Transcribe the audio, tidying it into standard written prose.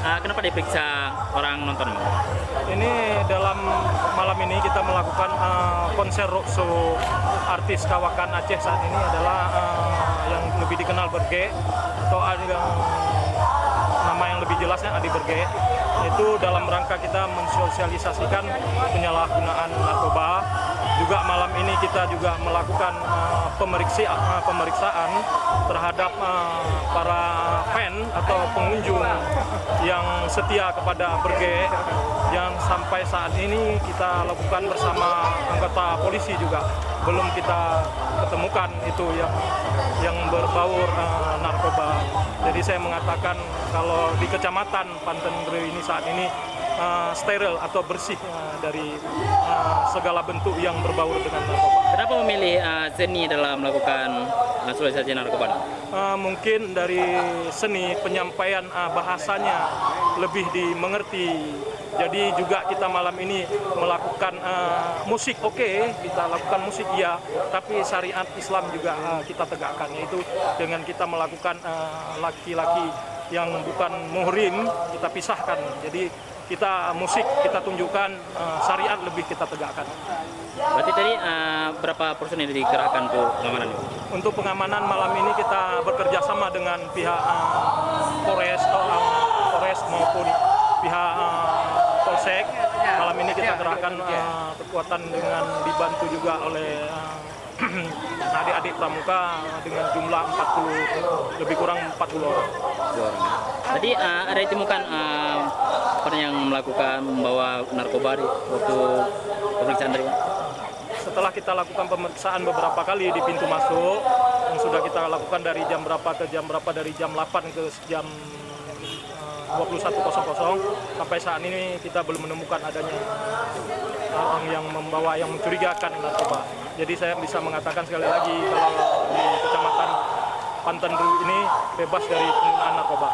Kenapa diperiksa orang nonton? Ini dalam malam ini kita melakukan konser roadshow artis kawakan Aceh saat ini adalah yang lebih dikenal Berge atau yang nama yang lebih jelasnya Adi Berge. Itu dalam rangka kita mensosialisasikan penyalahgunaan narkoba. Juga malam ini kita juga melakukan pemeriksaan terhadap para fan atau pengunjung yang setia kepada Berge, yang sampai saat ini kita lakukan bersama anggota polisi juga belum kita ketemukan itu yang berbaur narkoba. Jadi saya mengatakan kalau di Kecamatan Panten Greu ini saat ini steril atau bersih dari segala bentuk yang berbaur dengan narkoba. Kenapa memilih seni dalam melakukan sosialisasi narkoba? Mungkin dari seni penyampaian bahasanya lebih dimengerti. Jadi juga kita malam ini melakukan musik, kita lakukan musik ya, tapi syariat Islam juga kita tegakkan, yaitu dengan kita melakukan laki-laki yang bukan muhrim kita pisahkan. Jadi kita musik kita tunjukkan, syariat lebih kita tegakkan. Berarti tadi berapa personil dikerahkan untuk pengamanan? Untuk pengamanan malam ini kita bekerja sama dengan pihak Polres maupun pihak Polsek. Malam ini kita kerahkan kekuatan dengan dibantu juga oleh adik-adik pramuka dengan jumlah 40, lebih kurang 40 orang. Tadi ada ditemukan orang yang membawa narkoba waktu pemeriksaan tadi? Setelah kita lakukan pemeriksaan beberapa kali di pintu masuk, yang sudah kita lakukan dari jam berapa ke jam berapa, dari jam 8 ke jam 21.00, sampai saat ini kita belum menemukan adanya orang yang membawa, yang mencurigakan narkoba. Jadi saya bisa mengatakan sekali lagi kalau di Kecamatan Panten Greu ini bebas dari penggunaan narkoba.